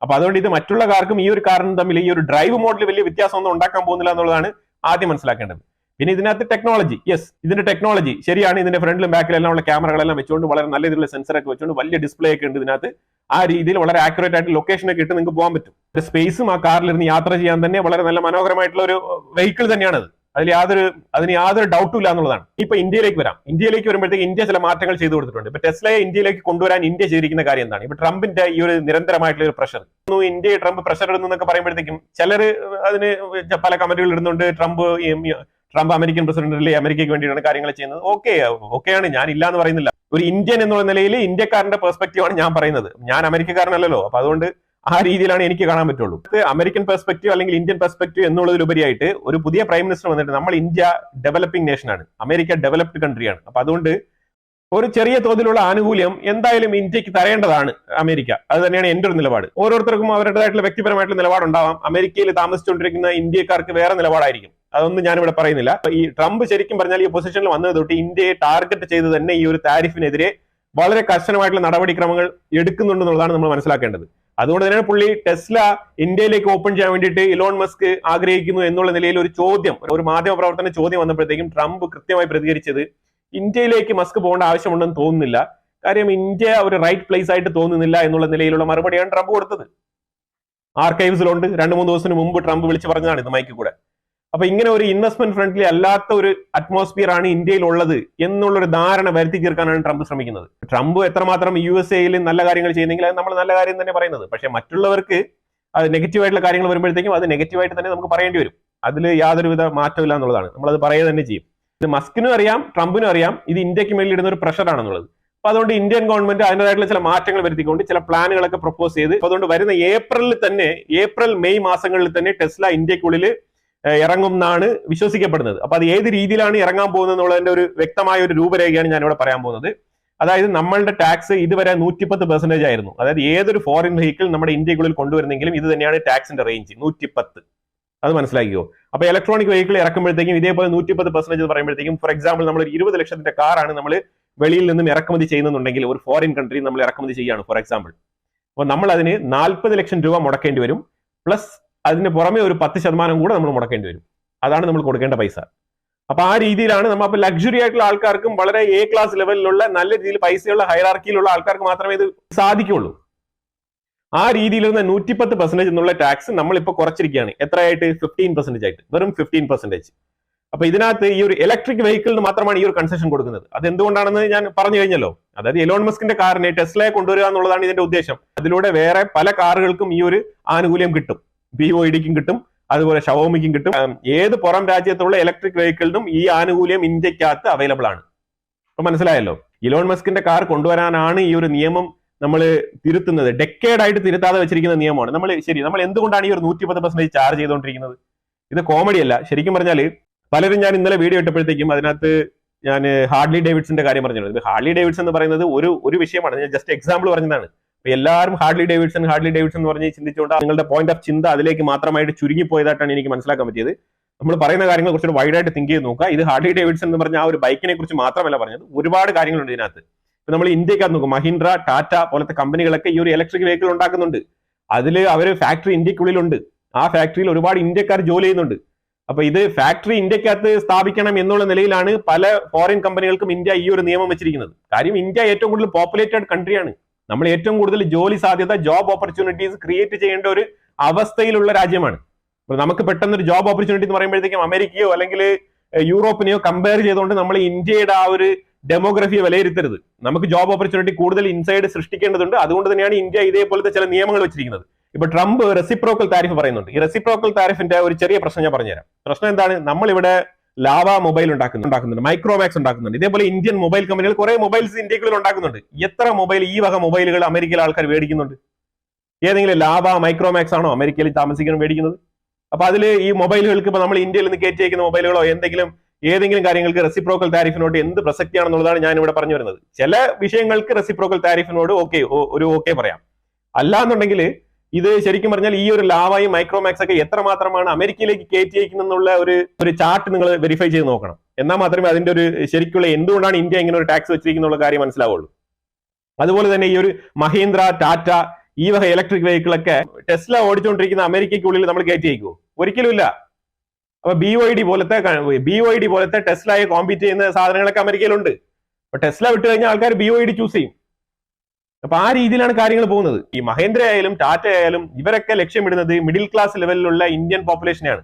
അപ്പൊ അതുകൊണ്ട് ഇത് മറ്റുള്ള കാർക്കും ഈ ഒരു കാറിനും തമ്മിൽ ഈ ഒരു ഡ്രൈവ് മോഡിൽ വലിയ വ്യത്യാസമൊന്നും ഉണ്ടാക്കാൻ പോകുന്നില്ല എന്നുള്ളതാണ് ആദ്യം മനസ്സിലാക്കേണ്ടത്. പിന്നെ ഇതിനകത്ത് ടെക്നോളജി, ഇതിന്റെ ടെക്നോളജി ശരിയാണ്. ഇതിന്റെ ഫ്രണ്ടിലും ബാക്കിലെല്ലാം ഉള്ള ക്യാമറകളെല്ലാം വെച്ചുകൊണ്ട് വളരെ നല്ല രീതിയിലുള്ള സെൻസറൊക്കെ വെച്ചുകൊണ്ട് വലിയ ഡിസ്പ്ലേ ഒക്കെ ഉണ്ട് ഇതിനകത്ത്. ആ രീതിയിൽ വളരെ ആക്യുറേറ്റ് ആയിട്ട് ലൊക്കേഷൻ ഒക്കെ ഇട്ട് നിങ്ങൾക്ക് പോകാൻ പറ്റും. സ്പേസും ആ കാറിലിരുന്ന് യാത്ര ചെയ്യാൻ തന്നെ വളരെ നല്ല മനോഹരമായിട്ടുള്ള ഒരു വെഹിക്കിൾ തന്നെയാണത്. അതിന് യാതൊരു ഡൗട്ടും ഇല്ല എന്നുള്ളതാണ്. ഇപ്പൊ ഇന്ത്യയിലേക്ക് വരാം. ഇന്ത്യയിലേക്ക് വരുമ്പോഴത്തേക്ക് ഇന്ത്യ ചില മാറ്റങ്ങൾ ചെയ്തു കൊടുത്തിട്ടുണ്ട്. ഇപ്പൊ ടെസ്ലയെ ഇന്ത്യയിലേക്ക് കൊണ്ടുവരാൻ ഇന്ത്യ ചെയ്തിരിക്കുന്ന കാര്യം എന്താണ്? ഇപ്പൊ ട്രംപിന്റെ ഈ ഒരു നിരന്തരമായിട്ടുള്ള ഒരു പ്രഷർ, ഇന്ത്യയെ ട്രംപ് പ്രഷർ ഇടുന്നു എന്നൊക്കെ പറയുമ്പോഴത്തേക്കും ചിലർ അതിന് പല കമന്റുകൾ ഇടുന്നുണ്ട്. ട്രംപ് അമേരിക്കൻ പ്രസിഡന്റ് അല്ലേ, അമേരിക്കയ്ക്ക് വേണ്ടിയിട്ടാണ് കാര്യങ്ങൾ ചെയ്യുന്നത്. ഓക്കെയാണ്, ഞാൻ ഇല്ല എന്ന് പറയുന്നില്ല. ഒരു ഇന്ത്യൻ എന്നുള്ള നിലയിൽ ഇന്ത്യക്കാരന്റെ പെർസ്പെക്റ്റീവ് ആണ് ഞാൻ പറയുന്നത്. ഞാൻ അമേരിക്കക്കാരനല്ലല്ലോ. അപ്പൊ അതുകൊണ്ട് ആ രീതിയിലാണ് എനിക്ക് കാണാൻ പറ്റുള്ളൂ. അമേരിക്കൻ പെർസ്പെക്റ്റീവ് അല്ലെങ്കിൽ ഇന്ത്യൻ പെർസ്പെക്റ്റീവ് എന്നുള്ളതിലുപരിയായിട്ട് ഒരു പുതിയ പ്രൈം മിനിസ്റ്റർ വന്നിട്ട് നമ്മൾ ഇന്ത്യ ഡെവലപ്പിംഗ് നേഷൻ ആണ്, അമേരിക്ക ഡെവലപ്ഡ് കൺട്രിയാണ്. അപ്പൊ അതുകൊണ്ട് ഒരു ചെറിയ തോതിലുള്ള ആനുകൂല്യം എന്തായാലും ഇന്ത്യക്ക് തരേണ്ടതാണ് അമേരിക്ക. അത് തന്നെയാണ് എന്റെ ഒരു നിലപാട്. ഓരോരുത്തർക്കും അവരുടേതായിട്ടുള്ള വ്യക്തിപരമായിട്ടുള്ള നിലപാടുണ്ടാവാം. അമേരിക്കയിൽ താമസിച്ചുകൊണ്ടിരിക്കുന്ന ഇന്ത്യക്കാർക്ക് വേറെ നിലപാടായിരിക്കും. അതൊന്നും ഞാനിവിടെ പറയുന്നില്ല. ഈ ട്രംപ് ശരിക്കും പറഞ്ഞാൽ ഈ പൊസിഷനിൽ വന്നത് തൊട്ട് ഇന്ത്യയെ ടാർഗറ്റ് ചെയ്ത് തന്നെ ഈ ഒരു താരിഫിനെതിരെ വളരെ കർശനമായിട്ടുള്ള നടപടിക്രമങ്ങൾ എടുക്കുന്നുണ്ടെന്നുള്ളതാണ് നമ്മൾ മനസ്സിലാക്കേണ്ടത്. അതുകൊണ്ട് തന്നെയാണ് പുള്ളി ടെസ്ല ഇന്ത്യയിലേക്ക് ഓപ്പൺ ചെയ്യാൻ വേണ്ടിയിട്ട് ഇലോൺ മസ്ക് ആഗ്രഹിക്കുന്നു എന്നുള്ള നിലയിൽ ഒരു ചോദ്യം, ഒരു മാധ്യമ പ്രവർത്തന ചോദ്യം വന്നപ്പോഴത്തേക്കും ട്രംപ് കൃത്യമായി പ്രതികരിച്ചത് ഇന്ത്യയിലേക്ക് മസ്ക് പോകേണ്ട ആവശ്യമുണ്ടെന്ന് തോന്നുന്നില്ല, കാര്യം ഇന്ത്യ ഒരു റൈറ്റ് പ്ലേസ് ആയിട്ട് തോന്നുന്നില്ല എന്നുള്ള നിലയിലുള്ള മറുപടിയാണ് ട്രംപ് കൊടുത്തത്. ആർക്കൈവ്സിലുണ്ട്. 2-3 ദിവസത്തിന് മുമ്പ് ട്രംപ് വിളിച്ചു പറഞ്ഞതാണ് ഇത് മൈക്കിൽ കൂടെ. അപ്പൊ ഇങ്ങനെ ഒരു ഇൻവെസ്റ്റ്മെന്റ് ഫ്രണ്ട്ലി അല്ലാത്ത ഒരു അറ്റ്മോസ്ഫിയർ ആണ് ഇന്ത്യയിൽ ഉള്ളത് എന്നുള്ളൊരു ധാരണ വരുത്തി തീർക്കാനാണ് ട്രംപ് ശ്രമിക്കുന്നത്. ട്രംപ് എത്രമാത്രം USA നല്ല കാര്യങ്ങൾ ചെയ്യുന്നെങ്കിൽ അത് നമ്മൾ നല്ല കാര്യം തന്നെ പറയുന്നത്. പക്ഷെ മറ്റുള്ളവർക്ക് അത് നെഗറ്റീവായിട്ടുള്ള കാര്യങ്ങൾ വരുമ്പോഴത്തേക്കും അത് നെഗറ്റീവായിട്ട് തന്നെ നമുക്ക് പറയേണ്ടി വരും. അതിൽ യാതൊരുവിധ മാറ്റമില്ല എന്നുള്ളതാണ്. നമ്മളത് പറയുക തന്നെ ചെയ്യും. ഇത് മസ്കിനും അറിയാം, ട്രംപിനും അറിയാം ഇത് ഇന്ത്യക്ക് മേലിൽ ഇടുന്ന ഒരു പ്രഷറാണെന്നുള്ളത്. അപ്പൊ അതുകൊണ്ട് ഇന്ത്യൻ ഗവൺമെന്റ് അതിൻ്റെതായിട്ടുള്ള ചില മാറ്റങ്ങൾ വരുത്തിക്കൊണ്ട് ചില പ്ലാനുകളൊക്കെ പ്രപ്പോസ് ചെയ്ത് അതുകൊണ്ട് വരുന്ന ഏപ്രിൽ മെയ് മാസങ്ങളിൽ തന്നെ ടെസ്ല ഇന്ത്യക്കുള്ളിൽ ഇറങ്ങും എന്നാണ് വിശ്വസിക്കപ്പെടുന്നത്. അപ്പൊ അത് ഏത് രീതിയിലാണ് ഇറങ്ങാൻ പോകുന്നത് എന്നുള്ളതിന്റെ ഒരു വ്യക്തമായ ഒരു രൂപരേഖയാണ് ഞാനിവിടെ പറയാൻ പോകുന്നത്. അതായത് നമ്മളുടെ ടാക്സ് ഇതുവരെ 110% ആയിരുന്നു. അതായത് ഏതൊരു ഫോറിൻ വെഹിക്കിൾ നമ്മുടെ ഇന്ത്യക്കുള്ളിൽ കൊണ്ടുവരുന്നെങ്കിലും ഇത് തന്നെയാണ് ടാക്സിന്റെ റേഞ്ച് 110. അത് മനസ്സിലാക്കിയോ? അപ്പൊ ഇലക്ട്രോണിക് വെഹിക്കിൾ ഇറക്കുമ്പോഴത്തേക്കും ഇതേപോലെ 110% പറയുമ്പോഴത്തേക്കും, ഫോർ എക്സാമ്പിൾ നമ്മൾ ഒരു 20 ലക്ഷത്തിന്റെ കാറാണ് നമ്മൾ വെളിയിൽ നിന്നും ഇറക്കുമതി ചെയ്യുന്നുണ്ടെങ്കിൽ, ഒരു ഫോറിൻ കൺട്രി നമ്മൾ ഇറക്കുമതി ചെയ്യുകയാണ് ഫോർ എക്സാമ്പിൾ. അപ്പോൾ നമ്മൾ അതിന് 40 ലക്ഷം രൂപ മുടക്കേണ്ടി വരും. പ്ലസ് അതിന് പുറമെ ഒരു 10% കൂടെ നമ്മൾ മുടക്കേണ്ടി വരും. അതാണ് നമ്മൾ കൊടുക്കേണ്ട പൈസ. അപ്പൊ ആ രീതിയിലാണ് നമ്മൾ അപ്പൊ ലക്ഷറി ആയിട്ടുള്ള ആൾക്കാർക്കും വളരെ A ക്ലാസ് ലെവലിലുള്ള നല്ല രീതിയിൽ പൈസയുള്ള ഹൈറാർക്കിയിലുള്ള ആൾക്കാർക്ക് മാത്രമേ ഇത് സാധിക്കുള്ളൂ. ആ രീതിയിലുള്ള 110% എന്നുള്ള ടാക്സ് നമ്മളിപ്പോൾ കുറച്ചിരിക്കുകയാണ്. എത്രയായിട്ട്? 15% ആയിട്ട്, വെറും 15%. അപ്പൊ ഇതിനകത്ത് ഈ ഒരു ഇലക്ട്രിക് വെഹിക്കിളിന് മാത്രമാണ് ഈ ഒരു കൺസെഷൻ കൊടുക്കുന്നത്. അത് എന്തുകൊണ്ടാണെന്ന് ഞാൻ പറഞ്ഞു കഴിഞ്ഞല്ലോ. അതായത് എലോൺ മസ്കിന്റെ കാറിനെ ടെസ്ലയെ കൊണ്ടുവരിക എന്നുള്ളതാണ് ഇതിന്റെ ഉദ്ദേശം. അതിലൂടെ വേറെ പല കാറുകൾക്കും ഈ ഒരു ആനുകൂല്യം കിട്ടും. BYDക്കും കിട്ടും, അതുപോലെ ഷവോമിക്കും കിട്ടും. ഏത് പുറം രാജ്യത്തുള്ള ഇലക്ട്രിക് വെഹിക്കിളിനും ഈ ആനുകൂല്യം ഇന്ത്യക്കകത്ത് അവൈലബിൾ ആണ്. അപ്പൊ മനസ്സിലായല്ലോ. ഇലോൺ മസ്കിന്റെ കാർ കൊണ്ടുവരാനാണ് ഈ ഒരു നിയമം നമ്മൾ തിരുത്തുന്നത്. ഡെക്കേഡായിട്ട് തിരുത്താതെ വെച്ചിരിക്കുന്ന നിയമമാണ്. നമ്മൾ എന്തുകൊണ്ടാണ് ഈ ഒരു 110% ചാർജ് ചെയ്തുകൊണ്ടിരിക്കുന്നത്? ഇത് കോമഡി അല്ല. ശരിക്കും പറഞ്ഞാൽ പലരും, ഞാൻ ഇന്നലെ വീഡിയോ ഇട്ടപ്പോഴത്തേക്കും അതിനകത്ത് ഞാൻ ഹാർലി ഡേവിഡ്സന്റെ കാര്യം പറഞ്ഞത്. ഇത് ഹാർലി ഡേവിഡ്സൺ എന്ന് പറയുന്നത് ഒരു വിഷയമാണ്. ഞാൻ ജസ്റ്റ് എക്സാമ്പിൾ പറഞ്ഞതാണ്. അപ്പൊ എല്ലാവരും ഹാർലി ഡേവിഡ്സൺ എന്ന് പറഞ്ഞ് ചിന്തിച്ചുകൊണ്ട് നിങ്ങളുടെ പോയിന്റ് ഓഫ് ചിന്ത അതിലേക്ക് മാത്രമായിട്ട് ചുരുങ്ങിപ്പോയതായിട്ടാണ് എനിക്ക് മനസ്സിലാക്കാൻ പറ്റിയത്. നമ്മൾ പറയുന്ന കാര്യങ്ങൾ കുറച്ചുകൂടി വൈഡായിട്ട് തിങ്ക് ചെയ്ത് നോക്കുക. ഇത് ഹാർലി ഡേവിഡ്സൺ എന്ന് പറഞ്ഞ ആ ഒരു ബൈക്കിനെ കുറിച്ച് മാത്രമല്ല പറഞ്ഞത്, ഒരുപാട് കാര്യങ്ങളുണ്ട് ഇതിനകത്ത്. ഇപ്പൊ നമ്മൾ ഇന്ത്യക്കകത്ത് നോക്കും, മഹീന്ദ്ര, ടാറ്റ പോലത്തെ കമ്പനികളൊക്കെ ഈ ഒരു ഇലക്ട്രിക് വെഹിക്കിൾ ഉണ്ടാക്കുന്നുണ്ട്. അതിൽ അവർ ഫാക്ടറി ഇന്ത്യക്കുള്ളിലുണ്ട്. ആ ഫാക്ടറിയിൽ ഒരുപാട് ഇന്ത്യക്കാർ ജോലി ചെയ്യുന്നുണ്ട്. അപ്പൊ ഇത് ഫാക്ടറി ഇന്ത്യക്കകത്ത് സ്ഥാപിക്കണം എന്നുള്ള നിലയിലാണ് പല ഫോറിൻ കമ്പനികൾക്കും ഇന്ത്യ ഈ ഒരു നിയമം വെച്ചിരിക്കുന്നത്. കാര്യം ഇന്ത്യ ഏറ്റവും കൂടുതൽ പോപ്പുലേറ്റഡ് കൺട്രിയാണ്. നമ്മൾ ഏറ്റവും കൂടുതൽ ജോലി സാധ്യത, ജോബ് ഓപ്പർച്യൂണിറ്റീസ് ക്രിയേറ്റ് ചെയ്യേണ്ട ഒരു അവസ്ഥയിലുള്ള രാജ്യമാണ്. അപ്പൊ നമുക്ക് പെട്ടെന്ന് ഒരു ജോബ് ഓപ്പർച്യൂണിറ്റി എന്ന് പറയുമ്പോഴത്തേക്കും അമേരിക്കയോ അല്ലെങ്കിൽ യൂറോപ്പിനെയോ കമ്പയർ ചെയ്തുകൊണ്ട് നമ്മൾ ഇന്ത്യയുടെ ആ ഒരു ഡെമോഗ്രഫിയെ വിലയിരുത്തരുത്. നമുക്ക് ജോബ് ഓപ്പർച്യൂണിറ്റി കൂടുതൽ ഇൻസൈഡ് സൃഷ്ടിക്കേണ്ടതുണ്ട്. അതുകൊണ്ട് തന്നെയാണ് ഇന്ത്യ ഇതേപോലത്തെ ചില നിയമങ്ങൾ വെച്ചിരിക്കുന്നത്. ഇപ്പൊ ട്രംപ് റെസിപ്രോക്കൽ താരിഫ് പറയുന്നുണ്ട്. ഈ റെസിപ്രോക്കൽ താരിഫിന്റെ ഒരു ചെറിയ പ്രശ്നം ഞാൻ പറഞ്ഞുതരാം. പ്രശ്നം എന്താണ്? നമ്മളിവിടെ ലാവ മൊബൈൽ ഉണ്ടാക്കുന്നുണ്ട്, മൈക്രോമാക്സ് ഉണ്ടാക്കുന്നുണ്ട്. ഇതേപോലെ ഇന്ത്യൻ മൊബൈൽ കമ്പനികൾ കുറെ മൊബൈൽസ് ഇന്ത്യക്കുള്ളിൽ ഉണ്ടാക്കുന്നുണ്ട്. എത്ര മൊബൈൽ, ഈ വക മൊബൈലുകൾ അമേരിക്കയിലെ ആൾക്കാർ മേടിക്കുന്നുണ്ട്? ഏതെങ്കിലും ലാവ, മൈക്രോമാക്സ് ആണോ അമേരിക്കയിൽ താമസിക്കണം മേടിക്കുന്നത്? അപ്പൊ അതിൽ ഈ മൊബൈലുകൾക്ക് ഇപ്പൊ നമ്മൾ ഇന്ത്യയിൽ നിന്ന് കയറ്റി അയക്കുന്ന മൊബൈലുകളോ ഏതെങ്കിലും കാര്യങ്ങൾക്ക് റെസിപ്രോക്കൽ താരിഫിനോട് എന്ത് പ്രസക്തിയാണെന്നുള്ളതാണ് ഞാൻ ഇവിടെ പറഞ്ഞു വരുന്നത്. ചില വിഷയങ്ങൾക്ക് റെസിപ്രോക്കൽ താരിഫിനോട് ഓക്കെ പറയാം. അല്ലാന്നുണ്ടെങ്കിൽ ഇത് ശരിക്കും പറഞ്ഞാൽ ഈ ഒരു ലാവയും മൈക്രോമാക്സ് ഒക്കെ എത്രമാത്രമാണ് അമേരിക്കയിലേക്ക് കയറ്റി അയക്കുന്നുള്ള ഒരു ചാർട്ട് നിങ്ങൾ വെരിഫൈ ചെയ്ത് നോക്കണം. എന്നാൽ മാത്രമേ അതിന്റെ ഒരു ശരിക്കുള്ള എന്തുകൊണ്ടാണ് ഇന്ത്യ ഇങ്ങനെ ഒരു ടാക്സ് വെച്ചിരിക്കുന്ന കാര്യം മനസ്സിലാവുള്ളൂ. അതുപോലെ തന്നെ ഈ ഒരു മഹീന്ദ്ര, ടാറ്റ ഈ വക ഇലക്ട്രിക് വെഹിക്കിളൊക്കെ ടെസ്ല ഓടിച്ചുകൊണ്ടിരിക്കുന്ന അമേരിക്കയ്ക്കുള്ളിൽ നമ്മൾ കയറ്റി അയക്കുമോ? ഒരിക്കലും ഇല്ല. അപ്പൊ BYD പോലത്തെ ടെസ്ലയെ കോമ്പീറ്റ് ചെയ്യുന്ന സാധനങ്ങളൊക്കെ അമേരിക്കയിലുണ്ട്. അപ്പൊ ടെസ്ല വിട്ട് കഴിഞ്ഞാൽ ആൾക്കാർ BYD ചൂസ് ചെയ്യും. അപ്പൊ ആ രീതിയിലാണ് കാര്യങ്ങൾ പോകുന്നത്. ഈ മഹേന്ദ്ര ആയാലും ടാറ്റ ആയാലും ഇവരൊക്കെ ലക്ഷ്യമിടുന്നത് മിഡിൽ ക്ലാസ് ലെവലിലുള്ള ഇന്ത്യൻ പോപ്പുലേഷനെയാണ്.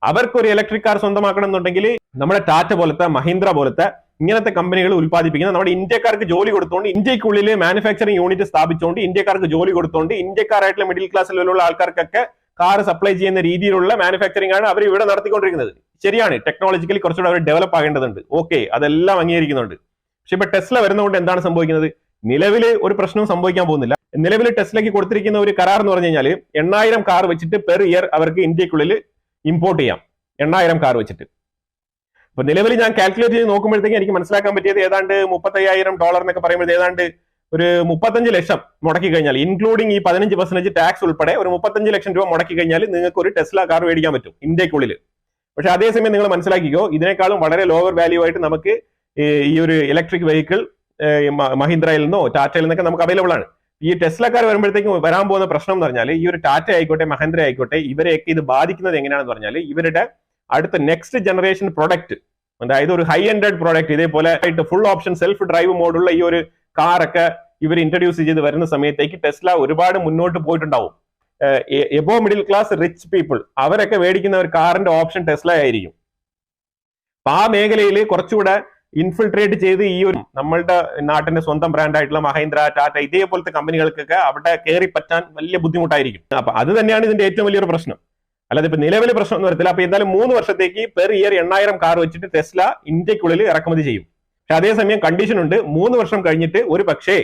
അവർക്ക് ഒരു ഇലക്ട്രിക് കാർ സ്വന്തമാക്കണം എന്നുണ്ടെങ്കിൽ നമ്മുടെ ടാറ്റ പോലത്തെ മഹീന്ദ്ര പോലത്തെ ഇങ്ങനത്തെ കമ്പനികൾ ഉൽപ്പാദിപ്പിക്കുന്ന നമ്മുടെ ഇന്ത്യക്കാർക്ക് ജോലി കൊടുത്തുകൊണ്ട് ഇന്ത്യക്കുള്ളിൽ മാനുഫാക്ചറിംഗ് യൂണിറ്റ് സ്ഥാപിച്ചുകൊണ്ട് ഇന്ത്യക്കാർക്ക് ജോലി കൊടുത്തുകൊണ്ട് ഇന്ത്യക്കാരായിട്ടുള്ള മിഡിൽ ക്ലാസ്സിലുള്ള ആൾക്കാർക്കൊക്കെ കാർ സപ്ലൈ ചെയ്യുന്ന രീതിയിലുള്ള മാനുഫാക്ചറിംഗ് ആണ് അവർ ഇവിടെ നടത്തിക്കൊണ്ടിരിക്കുന്നത്. ശരിയാണ്, ടെക്നോളജിക്കലി കുറച്ചുകൂടെ അവർ ഡെവലപ്പ് ആകേണ്ടതുണ്ട്. ഓക്കെ, അതെല്ലാം അംഗീകരിക്കുന്നുണ്ട്. പക്ഷെ ഇപ്പൊ ടെസ്ല വരുന്നതുകൊണ്ട് എന്താണ് സംഭവിക്കുന്നത്? നിലവിൽ ഒരു പ്രശ്നവും സംഭവിക്കാൻ പോകുന്നില്ല. നിലവിൽ ടെസ്ലയ്ക്ക് കൊടുത്തിരിക്കുന്ന ഒരു കരാർ എന്ന് പറഞ്ഞു കഴിഞ്ഞാൽ 8,000 കാർ വെച്ചിട്ട് പെർ ഇയർ അവർക്ക് ഇന്ത്യക്കുള്ളിൽ ഇമ്പോർട്ട് ചെയ്യാം. 8,000 കാർ വെച്ചിട്ട്. അപ്പൊ നിലവിൽ ഞാൻ കാൽക്കുലേറ്റ് ചെയ്ത് നോക്കുമ്പോഴത്തേക്ക് എനിക്ക് മനസ്സിലാക്കാൻ പറ്റിയത് ഏതാണ്ട് $35,000 എന്നൊക്കെ പറയുമ്പോൾ ഏതാണ്ട് ഒരു 35 ലക്ഷം മുടക്കി കഴിഞ്ഞാൽ, ഇൻക്ലൂഡിങ് ഈ 15% ടാക്സ് ഉൾപ്പെടെ ഒരു 35 ലക്ഷം രൂപ മുടക്കി കഴിഞ്ഞാൽ നിങ്ങൾക്ക് ഒരു ടെസ്ല കാർ മേടിക്കാൻ പറ്റും ഇന്ത്യക്കുള്ളിൽ. പക്ഷെ അതേസമയം നിങ്ങൾ മനസ്സിലാക്കിക്കോ, ഇതിനേക്കാളും വളരെ ലോവർ വാല്യൂ ആയിട്ട് നമുക്ക് ഈ ഒരു ഇലക്ട്രിക് വെഹിക്കിൾ മഹീന്ദ്രയിൽ നിന്നോ ടാറ്റയിൽ നിന്നൊക്കെ നമുക്ക് അവൈലബിൾ ആണ്. ഈ ടെസ്ലക്കാർ വരുമ്പോഴത്തേക്കും വരാൻ പോകുന്ന പ്രശ്നം എന്ന് പറഞ്ഞാൽ ഈ ഒരു ടാറ്റ ആയിക്കോട്ടെ മഹീന്ദ്ര ആയിക്കോട്ടെ ഇവരെയൊക്കെ ഇത് ബാധിക്കുന്നത് എങ്ങനെയാണെന്ന് പറഞ്ഞാൽ ഇവരുടെ അടുത്ത നെക്സ്റ്റ് ജനറേഷൻ പ്രൊഡക്റ്റ്, അതായത് ഒരു ഹൈ എൻഡഡ് പ്രോഡക്റ്റ് ഇതേപോലെ ഫുൾ ഓപ്ഷൻ സെൽഫ് ഡ്രൈവ് മോഡുള്ള ഈ ഒരു കാറൊക്കെ ഇവർ ഇൻട്രൊഡ്യൂസ് ചെയ്ത് വരുന്ന സമയത്തേക്ക് ടെസ്ല ഒരുപാട് മുന്നോട്ട് പോയിട്ടുണ്ടാവും. Above middle class rich people അവരൊക്കെ മേടിക്കുന്ന ഒരു കാറിന്റെ ഓപ്ഷൻ ടെസ്ല ആയിരിക്കും. അപ്പൊ ആ മേഖലയിൽ കുറച്ചുകൂടെ ഇൻഫിൽട്രേറ്റ് ചെയ്ത് ഈ ഒരു നമ്മളുടെ നാട്ടിന്റെ സ്വന്തം ബ്രാൻഡ് ആയിട്ടുള്ള മഹീന്ദ്ര ടാറ്റ ഇതേപോലത്തെ കമ്പനികൾക്കൊക്കെ അവിടെ കയറി പറ്റാൻ വലിയ ബുദ്ധിമുട്ടായിരിക്കും. അപ്പൊ അത് തന്നെയാണ് ഇതിന്റെ ഏറ്റവും വലിയൊരു പ്രശ്നം. അല്ലാതെ ഇപ്പൊ നിലവിലെ പ്രശ്നം ഒന്നും വരത്തില്ല. അപ്പൊ എന്തായാലും 3 വർഷത്തേക്ക് പെർ ഇയർ 8,000 കാർ വെച്ചിട്ട് ടെസ്ല ഇന്ത്യക്കുള്ളിൽ ഇറക്കുമതി ചെയ്യും. പക്ഷെ അതേസമയം കണ്ടീഷൻ ഉണ്ട്, 3 വർഷം കഴിഞ്ഞിട്ട് ഒരു പക്ഷേ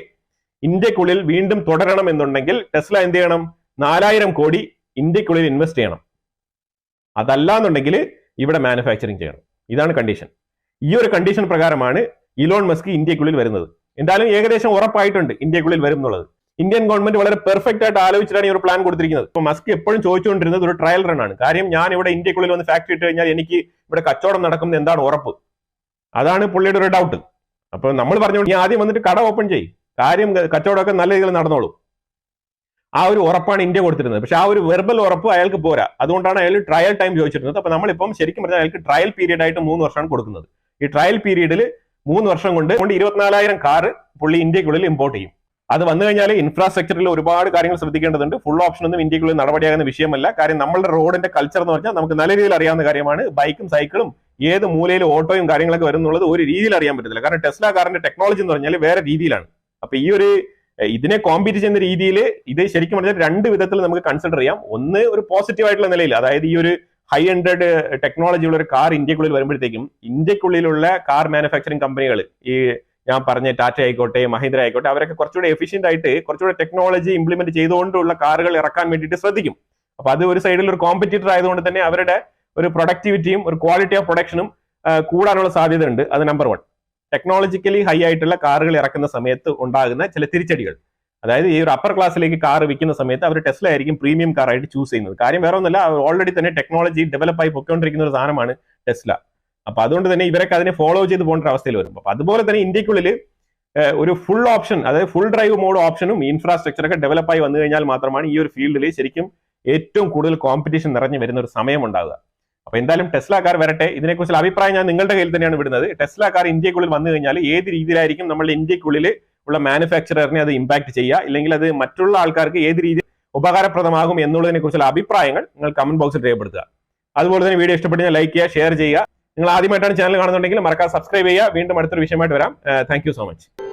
ഇന്ത്യക്കുള്ളിൽ വീണ്ടും തുടരണം എന്നുണ്ടെങ്കിൽ ടെസ്ല എന്ത് ചെയ്യണം? 4,000 കോടി ഇന്ത്യക്കുള്ളിൽ ഇൻവെസ്റ്റ് ചെയ്യണം. അതല്ല എന്നുണ്ടെങ്കിൽ ഇവിടെ മാനുഫാക്ചറിങ് ചെയ്യണം. ഇതാണ് കണ്ടീഷൻ. ഈ ഒരു കണ്ടീഷൻ പ്രകാരമാണ് ഇലോൺ മസ്ക് ഇന്ത്യക്കുള്ളിൽ വരുന്നത്. എന്തായാലും ഏകദേശം ഉറപ്പായിട്ടുണ്ട് ഇന്ത്യക്കുള്ളിൽ വരും എന്നുള്ളത്. ഇന്ത്യൻ ഗവൺമെന്റ് വളരെ പെർഫെക്റ്റ് ആയിട്ട് ആലോചിച്ചിട്ടാണ് ഈ ഒരു പ്ലാൻ കൊടുത്തിരിക്കുന്നത്. ഇപ്പൊ മസ്ക് എപ്പോഴും ചോദിച്ചുകൊണ്ടിരുന്നത് ഒരു ട്രയൽ റൺ ആണ്. കാര്യം ഞാൻ ഇവിടെ ഇന്ത്യക്കുള്ളിൽ വന്ന് ഫാക്ടറി ഇട്ട് കഴിഞ്ഞാൽ എനിക്ക് ഇവിടെ കച്ചവടം നടക്കുന്നത് എന്താണ് ഉറപ്പ്? അതാണ് പുള്ളിയുടെ ഒരു ഡൗട്ട്. അപ്പൊ നമ്മൾ പറഞ്ഞു നീ ആദ്യം വന്നിട്ട് കട ഓപ്പൺ ചെയ്യും, കാര്യം കച്ചവടമൊക്കെ നല്ല രീതിയിൽ നടന്നോളൂ. ആ ഒരു ഉറപ്പാണ് ഇന്ത്യ കൊടുത്തിരുന്നത്. പക്ഷെ ആ ഒരു വെർബൽ ഉറപ്പ് അയാൾക്ക് പോരാ. അതുകൊണ്ടാണ് അയാൾ ട്രയൽ ടൈം ചോദിച്ചിരുന്നത്. അപ്പൊ നമ്മളിപ്പം ശരിക്കും പറഞ്ഞാൽ അയാൾക്ക് ട്രയൽ പീരീഡ് ആയിട്ട് 3 വർഷമാണ് കൊടുക്കുന്നത്. ഈ ട്രയൽ പീരീഡിൽ 3 വർഷം കൊണ്ട് 24,000 കാർ പുള്ളി ഇന്ത്യക്കുള്ളിൽ ഇമ്പോർട്ട് ചെയ്യും. അത് വന്നു കഴിഞ്ഞാൽ ഇൻഫ്രാസ്ട്രക്ചറിൽ ഒരുപാട് കാര്യങ്ങൾ ശ്രദ്ധിക്കേണ്ടതുണ്ട്. ഫുൾ ഓപ്ഷൻ ഒന്നും ഇന്ത്യക്കുള്ളിൽ നടപടിയാകുന്ന വിഷയമല്ല. കാര്യം നമ്മളുടെ റോഡിന്റെ കൾച്ചർ എന്ന് പറഞ്ഞാൽ നമുക്ക് നല്ല രീതിയിൽ അറിയാവുന്ന കാര്യമാണ്. ബൈക്കും സൈക്കിളും ഏത് മൂലയിലും ഓട്ടോയും കാര്യങ്ങളൊക്കെ വരുന്നുള്ളത് ഒരു രീതിയിൽ അറിയാൻ പറ്റത്തില്ല. കാരണം ടെസ്ല കാറിന്റെ ടെക്നോളജി എന്ന് പറഞ്ഞാൽ വേറെ രീതിയിലാണ്. അപ്പൊ ഈ ഒരു ഇതിനെ കോമ്പീറ്റ് ചെയ്യുന്ന രീതിയിൽ ഇത് ശരിക്കും പറഞ്ഞാൽ 2 വിധത്തിൽ നമുക്ക് കൺസിഡർ ചെയ്യാം. ഒന്ന് ഒരു പോസിറ്റീവ് ആയിട്ടുള്ള നിലയിൽ, അതായത് ഈ ഒരു ഹൈ എൻഡഡ് ടെക്നോളജി ഉള്ള ഒരു കാർ ഇന്ത്യക്കുള്ളിൽ വരുമ്പോഴത്തേക്കും ഇന്ത്യക്കുള്ളിലുള്ള കാർ മാനുഫാക്ചറിംഗ് കമ്പനികൾ ഈ ഞാൻ പറഞ്ഞ ടാറ്റ ആയിക്കോട്ടെ മഹീന്ദ്ര ആയിക്കോട്ടെ അവരൊക്കെ കുറച്ചുകൂടെ എഫിഷ്യന്റ് ആയിട്ട് കുറച്ചുകൂടെ ടെക്നോളജി ഇംപ്ലിമെന്റ് ചെയ്തുകൊണ്ടുള്ള കാറുകൾ ഇറക്കാൻ വേണ്ടിയിട്ട് ശ്രദ്ധിക്കും. അപ്പൊ അത് ഒരു സൈഡിൽ ഒരു കോമ്പറ്റീറ്റർ ആയതുകൊണ്ട് തന്നെ അവരുടെ ഒരു പ്രൊഡക്ടിവിറ്റിയും ഒരു ക്വാളിറ്റി ഓഫ് പ്രൊഡക്ഷനും കൂടാനുള്ള സാധ്യത ഉണ്ട്. അത് നമ്പർ 1. ടെക്നോളജിക്കലി ഹൈ ആയിട്ടുള്ള കാറുകൾ ഇറക്കുന്ന സമയത്ത് ഉണ്ടാകുന്ന ചില തിരിച്ചടികൾ, അതായത് ഈ ഒരു അപ്പർ ക്ലാസ്സിലേക്ക് കാർ വിൽക്കുന്ന സമയത്ത് അവർ ടെസ്ല ആയിരിക്കും പ്രീമിയം കാർ ആയിട്ട് ചൂസ് ചെയ്യുന്നത്. കാര്യം വേറെ ഒന്നുമല്ല, ഓൾറെഡി തന്നെ ടെക്നോളജി ഡെവലപ്പ് ആയി പൊയ്ക്കൊണ്ടിരിക്കുന്ന ഒരു സാധനമാണ് ടെസ്ല. അപ്പൊ അതുകൊണ്ട് തന്നെ ഇവരൊക്കെ അതിനെ ഫോളോ ചെയ്ത് പോകേണ്ട അവസ്ഥയിൽ വരും. അപ്പൊ അതുപോലെ തന്നെ ഇന്ത്യക്കുള്ളിൽ ഒരു ഫുൾ ഓപ്ഷൻ, അതായത് ഫുൾ ഡ്രൈവ് മോഡ് ഓപ്ഷനും ഇൻഫ്രാസ്ട്രക്ചറൊക്കെ ഡെവലപ്പ് ആയി വന്നു കഴിഞ്ഞാൽ മാത്രമാണ് ഈ ഒരു ഫീൽഡിൽ ശരിക്കും ഏറ്റവും കൂടുതൽ കോമ്പറ്റീഷൻ നിറഞ്ഞു വരുന്ന ഒരു സമയം ഉണ്ടാവുക. അപ്പൊ എന്തായാലും ടെസ്ല കാർ വരട്ടെ. ഇതിനെക്കുറിച്ചുള്ള അഭിപ്രായം ഞാൻ നിങ്ങളുടെ കയ്യിൽ തന്നെയാണ് വിടുന്നത്. ടെസ്ല കാർ ഇന്ത്യക്കുള്ളിൽ വന്നു കഴിഞ്ഞാൽ ഏത് രീതിയിലായിരിക്കും നമ്മുടെ ഇന്ത്യക്കുള്ളിൽ ഉള്ള മാനുഫാക്ചററിനെ അത് ഇമ്പാക്ട് ചെയ്യുക, ഇല്ലെങ്കിൽ അത് മറ്റുള്ള ആൾക്കാർക്ക് ഏത് രീതിയിൽ ഉപകാരപ്രദമാകും എന്നുള്ളതിനെ കുറിച്ചുള്ള അഭിപ്രായങ്ങൾ നിങ്ങൾ കമന്റ് ബോക്സിൽ രേഖപ്പെടുത്തുക. അതുപോലെ തന്നെ വീഡിയോ ഇഷ്ടപ്പെട്ടാൽ ലൈക്ക് ചെയ്യുക, ഷെയർ ചെയ്യുക. നിങ്ങൾ ആദ്യമായിട്ടാണ് ചാനൽ കാണുന്നുണ്ടെങ്കിൽ മറക്കാതെ സബ്സ്ക്രൈബ് ചെയ്യുക. വീണ്ടും അടുത്തൊരു വിഷയമായിട്ട് വരാം. Thank you so much.